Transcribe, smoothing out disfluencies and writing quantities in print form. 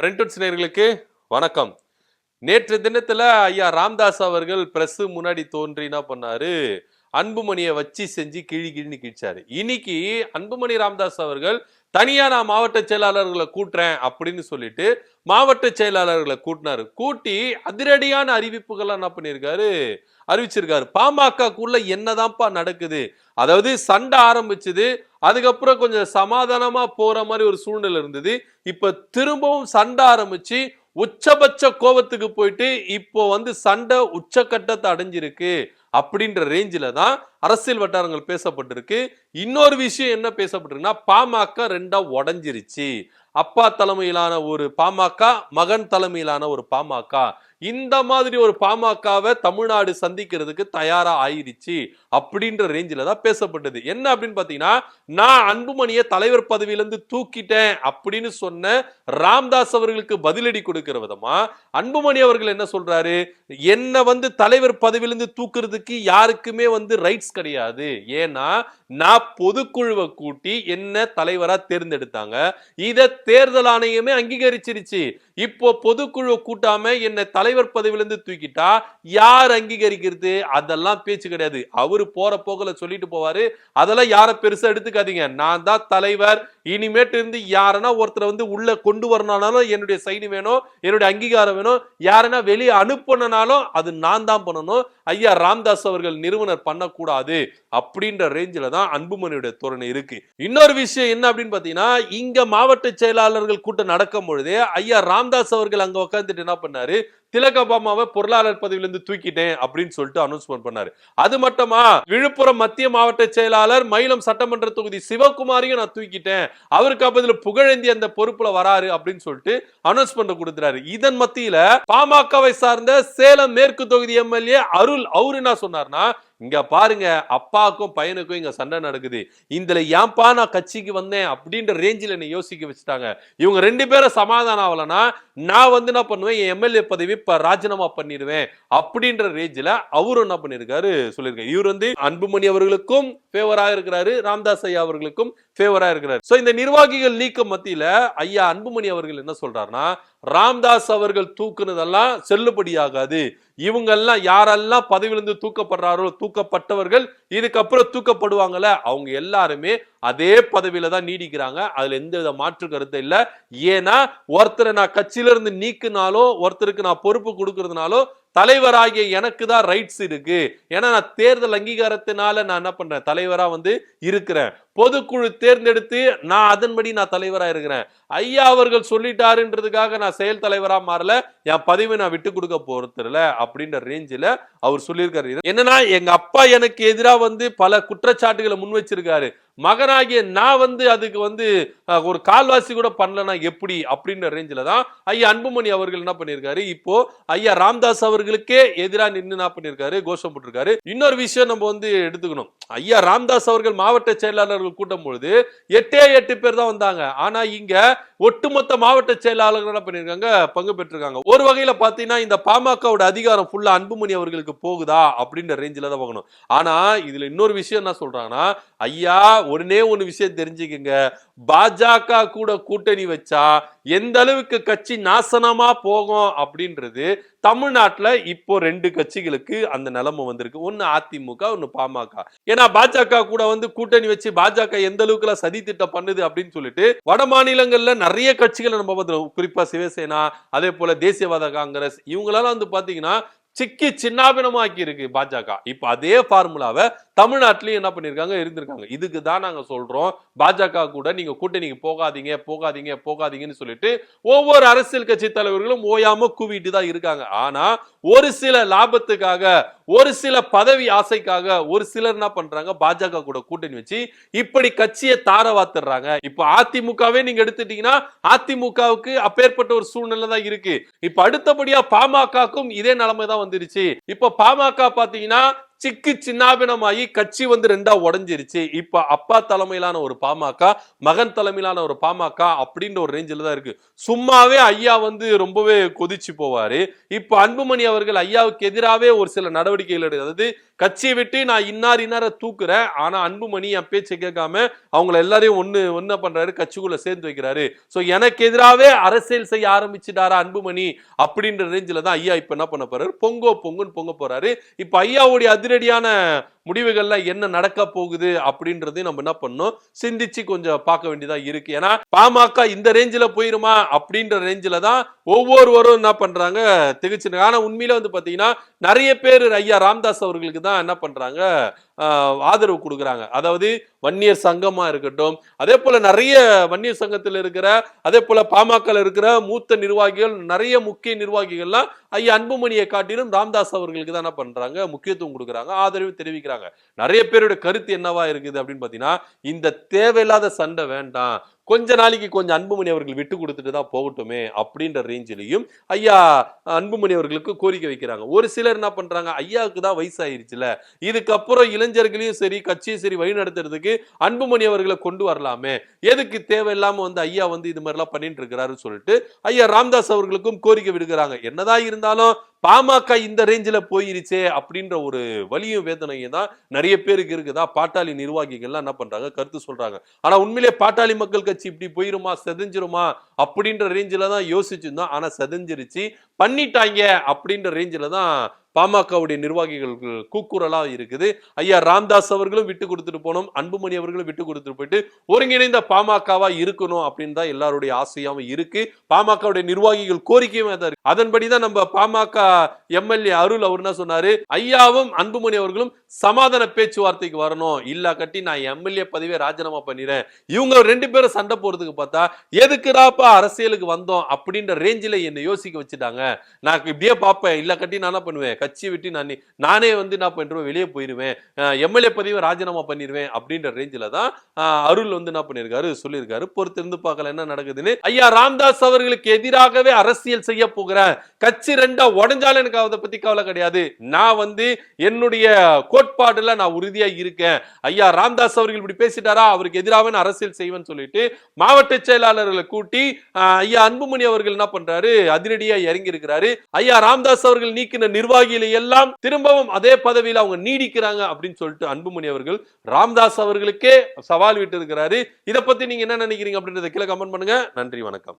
பிரிண்டட்ஸ் நேயர்களுக்கு வணக்கம். நேற்று தினத்துல ஐயா ராமதாஸ் அவர்கள் பிரஸ் முன்னாடி தோன்றி என்ன பண்ணாரு, அன்புமணியை வச்சு செஞ்சு கிழி கிழின்னு கிழிச்சாரு. இன்னைக்கு அன்புமணி ராமதாஸ் அவர்கள் தனியா நான் மாவட்ட செயலாளர்களை கூட்டுறேன் அப்படின்னு சொல்லிட்டு மாவட்ட செயலாளர்களை கூட்டினாரு. கூட்டி அதிரடியான அறிவிப்புகள் என்ன பண்ணியிருக்காரு, அறிவிச்சிருக்காரு. பாமகக்குள்ள என்னதான்ப்பா நடக்குது, அதாவது சண்டை ஆரம்பிச்சது, அதுக்கப்புறம் கொஞ்சம் சமாதானமா போற மாதிரி ஒரு சூழ்நிலை இருந்தது. இப்ப திரும்பவும் சண்டை ஆரம்பிச்சு உச்சபட்ச கோபத்துக்கு போயிட்டு இப்போ சண்டை உச்சக்கட்டத்தை அடைஞ்சிருக்கு அப்படின்ற ரேஞ்சில தான் அரசியல் வட்டாரங்கள் பேசப்பட்டிருக்கு. இன்னொரு விஷயம் என்ன பேசப்பட்டிருக்குன்னா, பாமக ரெண்டா உடைஞ்சிருச்சு. அப்பா தலைமையிலான ஒரு பாமக, மகன் தலைமையிலான ஒரு பாமக, இந்த மாதிரி ஒரு பாமகவை தமிழ்நாடு சந்திக்கிறதுக்கு தயாரா ஆயிருச்சு அப்படின்ற ரேஞ்சில தான் பேசப்பட்டது. என்ன அப்படின்னு பாத்தீங்கன்னா, நான் அன்புமணியை தலைவர் பதவியிலிருந்து தூக்கிட்டேன் அப்படின்னு சொன்ன ராமதாஸ் அவர்களுக்கு பதிலடி கொடுக்கிற விதமா அன்புமணி அவர்கள் என்ன சொல்றாரு, என்ன தலைவர் பதவியிலிருந்து தூக்குறதுக்கு யாருக்குமே ரைட்ஸ் கிடையாது. ஏன்னா நான் பொதுக்குழுவை கூட்டி என்ன தலைவரா தேர்ந்தெடுத்தாங்க, இத தேர்தல் ஆணையமே அங்கீகரிச்சிருச்சு. இப்போ பொதுக்குழு கூட்டாம என்ன தலைவர் பதவியிலிருந்து தூக்கிட்டா யார் அங்கீகரிக்கிறது? அதெல்லாம் பேச்சு கிடையாது. அவரு போற போகல சொல்லிட்டு போவாரு. அதெல்லாம் யார பெருசா எடுத்துக்காதீங்க. நான் தான் தலைவர். இனிமேட்டு இருந்து யாரனா ஒருத்தர் உள்ள கொண்டு வரனாலும் என்னுடைய சைடு வேணும், என்னுடைய அங்கீகாரம் வேணும். யாரனா வெளியே அனுப்பனாலும் அது நான் தான் பண்ணணும். ஐயா ராமதாஸ் அவர்கள் நிறுவனர் பண்ணக்கூடாது அப்படின்ற ரேஞ்சில தான் அன்புமணியுடைய தோரணை இருக்கு. இன்னொரு விஷயம் என்ன அப்படின்னு பாத்தீங்கன்னா, இங்க மாவட்ட செயலாளர்கள் கூட்டம் நடக்கும் பொழுதே ஐயா ராமதாஸ் அவர்கள் அங்க உட்கார்ந்துட்டு என்ன பண்ணாரு, திலகபாமாவை பொருளாளர் பதவியிலிருந்து தூக்கிட்டேன் அப்படின்னு சொல்லிட்டு அனௌன்ஸ்மெண்ட் பண்ணாரு. அது மட்டுமா, விழுப்புரம் மத்திய மாவட்ட செயலாளர், மயிலம் சட்டமன்ற தொகுதி சிவகுமாரையும் நான் தூக்கிட்டேன், அவருக்கு அப்பதில புகழேந்தி அந்த பொறுப்புல வராரு அப்படின்னு சொல்லிட்டு அனௌன்ஸ்மெண்ட் கொடுத்துறாரு. இதன் மத்தியில பாமகவை சார்ந்த சேலம் மேற்கு தொகுதி எம்எல்ஏ அருள் அவரு என்ன சொன்னார்னா, இங்க பாருங்க, அப்பாவுக்கும் பையனுக்கும் இங்க சண்டை நடக்குது, இதுல ஏன்பா நான் கட்சிக்கு வந்தேன் அப்படின்ற ரேஞ்சில் என்னை யோசிக்க வச்சுட்டாங்க. இவங்க ரெண்டு பேரும் சமாதானம் ஆகலனா நான் என்ன பண்ணுவேன், என் எம்எல்ஏ பதவி இப்ப ராஜினாமா பண்ணிடுவேன் அப்படின்ற ரேஞ்சில அவரும் என்ன பண்ணிருக்காரு சொல்லியிருக்காரு. இவர் அன்புமணி அவர்களுக்கும் ஃபேவரா இருக்கிறாரு, ராமதாஸ் ஐயா அவர்களுக்கும் ஃபேவரா இருக்கிறாரு. சோ இந்த நிர்வாகிகள் நீக்கம் மத்தியில ஐயா அன்புமணி அவர்கள் என்ன சொல்றாருன்னா, ராமதாஸ் அவர்கள் தூக்குனதெல்லாம் செல்லுபடியாகாது. இவங்க எல்லாம் யாரெல்லாம் பதவியிலிருந்து தூக்கப்படுறாரோ, தூக்கப்பட்டவர்கள் இதுக்கப்புறம் தூக்கப்படுவாங்கல்ல, அவங்க எல்லாருமே அதே பதவியில தான் நீடிக்கிறாங்க. அதுல எந்த வித மாற்று கருத்து இல்ல. ஏன்னா ஒருத்தரை நான் கட்சியில இருந்து நீக்குனாலோ, ஒருத்தருக்கு நான் பொறுப்பு கொடுக்கறதுனாலோ தலைவராகிய எனக்கு தான் ரைட்ஸ் இருக்கு. ஏன்னா நான் தேர்தல் அங்கீகாரத்தினால நான் என்ன பண்றேன், தலைவரா இருக்கிறேன். பொதுக்குழு தேர்ந்தெடுத்து நான் அதன்படி நான் தலைவரா இருக்கிறேன். ஐயா அவர்கள் சொல்லிட்டாருன்றதுக்காக நான் செயல் தலைவரா மாறல, என் பதவி நான் விட்டு கொடுக்க போறதில்ல அப்படின்ற ரேஞ்சில அவர் சொல்லியிருக்காரு. என்னன்னா, எங்க அப்பா எனக்கு எதிராக பல குற்றச்சாட்டுகளை முன் வச்சிருக்காரு, மகனாகிய நான் அதுக்கு ஒரு கால்வாசி கூட பண்ணலனா எப்படி அப்படின்ற ரேஞ்சில தான் ஐயா அன்புமணி அவர்கள் என்ன பண்ணிருக்காரு, இப்போ ஐயா ராமதாஸ் அவர்களுக்கே எதிராக நின்று என்ன பண்ணிருக்காரு, கோஷம் போட்டிருக்காரு. இன்னொரு விஷயம் நம்ம எடுத்துக்கணும், ஐயா ராமதாஸ் அவர்கள் மாவட்ட செயலாளர்கள் கூட்டும் பொழுது 8 பேர் தான் வந்தாங்க. ஆனா இங்க ஒட்டுமொத்த மாவட்ட செயலாளர்கள் என்ன பண்ணிருக்காங்க, பங்கு பெற்றிருக்காங்க. ஒரு வகையில பாத்தீங்கன்னா இந்த பாமகவோட அதிகாரம் ஃபுல்லா அன்புமணி அவர்களுக்கு போகுதா அப்படின்ற ரேஞ்சில தான் பார்க்கணும். ஆனா இதுல இன்னொரு விஷயம் என்ன சொல்றாங்கன்னா, ஐயா ஒன்னு விஷயம் தெரிஞ்சுக்கங்க, பாஜக கூட கூட்டணி வச்சா எந்த அளவுக்கு கட்சி நாசனமா போகும் அப்படின்றது தமிழ்நாட்டுல இப்போ 2 கட்சிகளுக்கு அந்த நிலைமை வந்திருக்கு. ஒன்னு அதிமுக, ஒன்னு பாமக. ஏன்னா பாஜக கூட கூட்டணி வச்சு பாஜக எந்த அளவுக்கு சதி திட்டம் பண்ணுது அப்படின்னு சொல்லிட்டு வட மாநிலங்கள்ல நிறைய கட்சிகளை நம்ம குறிப்பா சிவசேனா, அதே போல தேசியவாத காங்கிரஸ், இவங்களெல்லாம் பாத்தீங்கன்னா சிக்கி சின்னாபினமாக்கி இருக்கு பாஜக. இப்ப அதே பார்முலாவை தமிழ்நாட்டிலையும் என்ன பண்ணிருக்காங்க, இருந்திருக்காங்க. இதுக்கு தான் நாங்க சொல்றோம், பாஜக கூட நீங்க கூட்டணிக்கு போகாதீங்க போகாதீங்க போகாதீங்கன்னு சொல்லிட்டு ஒவ்வொரு அரசியல் கட்சி தலைவர்களும் ஓயாம கூவிட்டு தான் இருக்காங்க. ஆனா ஒரு சில லாபத்துக்காக, ஒரு சில பதவி ஆசைக்காக ஒரு சிலர் என்ன பண்றாங்க, பாஜக கூட கூட்டணி வச்சு இப்படி கட்சியை தாரவாத்துறாங்க. இப்ப அதிமுகவே நீங்க எடுத்துட்டீங்கன்னா, அதிமுகவுக்கு அப்பேற்பட்ட ஒரு சூழ்நிலை தான் இருக்கு. இப்ப அடுத்தபடியா பாமகக்கும் இதே நிலைமை தான் வந்துருச்சு. இப்ப பாமக பாத்தீங்கன்னா சிக்கு சின்னாபினமாயி கட்சி வந்து ரெண்டா உடஞ்சிருச்சு. இப்ப அப்பா தலைமையிலான ஒரு பாமக, மகன் தலைமையிலான ஒரு பாமக அப்படின்ற ஒரு ரேஞ்சில தான் இருக்கு. சும்மாவே ஐயா வந்து ரொம்பவே கொதிச்சு போவாரு. இப்ப அன்புமணி அவர்கள் ஐயாவுக்கு எதிராவே ஒரு சில நடவடிக்கைகள் எடுத்து, அதாவது கட்சியை விட்டு நான் இன்னார தூக்குறேன், ஆனா அன்புமணி என் பேச்சை கேட்காம அவங்கள எல்லாரையும் ஒண்ணு பண்றாரு, கட்சிக்குள்ள சேர்ந்து வைக்கிறாரு. சோ எனக்கு எதிராவே அரசியல் செய்ய ஆரம்பிச்சுட்டாரா அன்புமணி அப்படின்ற ரேஞ்சில தான் ஐயா இப்ப என்ன பண்ண போறாரு, பொங்குன்னு பொங்க போறாரு. இப்ப ஐயாவுடைய அதிரடியான முடிவுகள்ல என்ன நடக்க போகுது அப்படின்றதையும் நம்ம என்ன பண்ணணும், சிந்திச்சு கொஞ்சம் பார்க்க வேண்டியதா இருக்கு. ஏன்னா பாமக இந்த ரேஞ்சில போயிருமா அப்படின்ற ரேஞ்சில தான் ஒவ்வொருவரும் என்ன பண்றாங்க திகச்சு. ஆனா உண்மையில வந்து பாத்தீங்கன்னா நிறைய பேர் ஐயா ராமதாஸ் அவர்களுக்கு தான் என்ன பண்றாங்க ஆதரவு கொடுக்குறாங்க. அதாவது வன்னியர் சங்கமா இருக்கட்டும், அதே போல நிறைய வன்னியர் சங்கத்தில் இருக்கிற, அதே போல பாமக இருக்கிற மூத்த நிர்வாகிகள், நிறைய முக்கிய நிர்வாகிகள்லாம் ஐயா அன்புமணியை காட்டிலும் ராமதாஸ் அவர்களுக்கு தான் என்ன பண்றாங்க முக்கியத்துவம் கொடுக்குறாங்க, ஆதரவு தெரிவிக்கிறாங்க. நிறைய பேருடைய கருத்து என்னவா இருக்குது அப்படின்னு பாத்தீங்கன்னா, இந்த தேவையில்லாத சண்டை வேண்டாம், கொஞ்ச நாளைக்கு கொஞ்சம் அன்புமணி அவர்கள் விட்டு கொடுத்துட்டு தான் போகட்டுமே அப்படின்ற ரேஞ்சிலையும் ஐயா அன்புமணி அவர்களுக்கு கோரிக்கை வைக்கிறாங்க. ஒரு சிலர் என்ன பண்றாங்க, ஐயாவுக்கு தான் வயசாயிருச்சுல, இதுக்கப்புறம் இளைஞர்களையும் சரி கட்சியும் சரி வழி நடத்துறதுக்கு அன்புமணி அவர்களை கொண்டு வரலாமே, எதுக்கு தேவையில்லாம வந்து ஐயா வந்து இது மாதிரி எல்லாம் பண்ணிட்டு இருக்கிறாருன்னு சொல்லிட்டு ஐயா ராமதாஸ் அவர்களுக்கும் கோரிக்கை விடுக்கிறாங்க. என்னதான் இருந்தாலும் பாமக இந்த ரேஞ்சில போயிருச்சே அப்படின்ற ஒரு வலியும் வேதனையும் தான் நிறைய பேருக்கு இருக்குதா பாட்டாளி நிர்வாகிகள்லாம் என்ன பண்றாங்க கருத்து சொல்றாங்க. ஆனா உண்மையிலே பாட்டாளி மக்கள் கட்சி இப்படி போயிருமா, செதஞ்சிருமா அப்படின்ற ரேஞ்சில தான் யோசிச்சிருந்தோம். ஆனா செதஞ்சிருச்சு, பண்ணிட்டாங்க அப்படின்ற ரேஞ்சில தான் பாமகவுடைய நிர்வாகிகள் கூக்குரலா இருக்குது. ஐயா ராமதாஸ் அவர்களும் விட்டு கொடுத்துட்டு போனோம், அன்புமணி அவர்களும் விட்டு கொடுத்துட்டு போயிட்டு ஒருங்கிணைந்த பாமகவா இருக்கணும் அப்படின்னு தான் எல்லாருடைய ஆசையாவும் இருக்கு. பாமகவுடைய நிர்வாகிகள் கோரிக்கையும் தான் இருக்கு. அதன்படிதான் நம்ம பாமக எம்எல்ஏ அருள் அவர் என்ன சொன்னாரு, ஐயாவும் அன்புமணி அவர்களும் சமாதான பேச்சுவார்த்தைக்கு வரணும், இல்ல கட்டி நான் எம்எல்ஏ பதவியை ராஜினாமா பண்ணிறேன். இவங்க ரெண்டு பேரும் சண்டை போறதுக்கு பார்த்தா எதுக்குடாப்பா அரசியலுக்கு வந்தோம் அப்படின்ற ரேஞ்சில என்ன யோசிக்க வச்சுட்டாங்க. நான் இப்படியே பார்ப்பேன், இல்ல கட்டி நான் என்ன பண்ணுவேன், கட்சியை விட்டு நானே வந்து என்ன பண்றேன் வெளியே போயிருவேன், எம்எல்ஏ பதவியை ராஜினாமா பண்ணிடுவேன் அப்படின்ற ரேஞ்சில தான் அருள் வந்து என்ன பண்ணிருக்காரு சொல்லியிருக்காரு. பொறுத்திருந்து பார்க்கலாம் என்ன நடக்குதுன்னு. ஐயா ராமதாஸ் அவர்களுக்கு எதிராகவே அரசியல் செய்ய போகிறேன், கட்சி ரெண்டா உடஞ்சாலும் எனக்கு அதை பத்தி கவலை கிடையாது, நான் வந்து என்னுடைய கோட்பாடுல நான் உறுதியா இருக்கேன், ஐயா ராமதாஸ் அவர்கள் இப்படி பேசிட்டாரா அவருக்கு எதிராக நான் அரசியல் செய்வேன்னு சொல்லிட்டு மாவட்ட செயலாளர்களை கூட்டி ஐயா அன்புமணி அவர்கள் என்ன பண்றாரு அதிரடியா இறங்கி இருக்கிறாரு. ஐயா ராமதாஸ் அவர்கள் நீக்கின நிர்வாகிகளை எல்லாம் திரும்பவும் அதே பதவியில் அவங்க நீடிக்கிறாங்க அப்படின்னு சொல்லிட்டு அன்புமணி அவர்கள் ராமதாஸ் அவர்களுக்கே சவால் விட்டு இருக்கிறாரு. இதை பத்தி நீங்க என்ன நினைக்கிறீங்க அப்படின்றத கீழே கமெண்ட் பண்ணுங்க. நன்றி, வணக்கம்.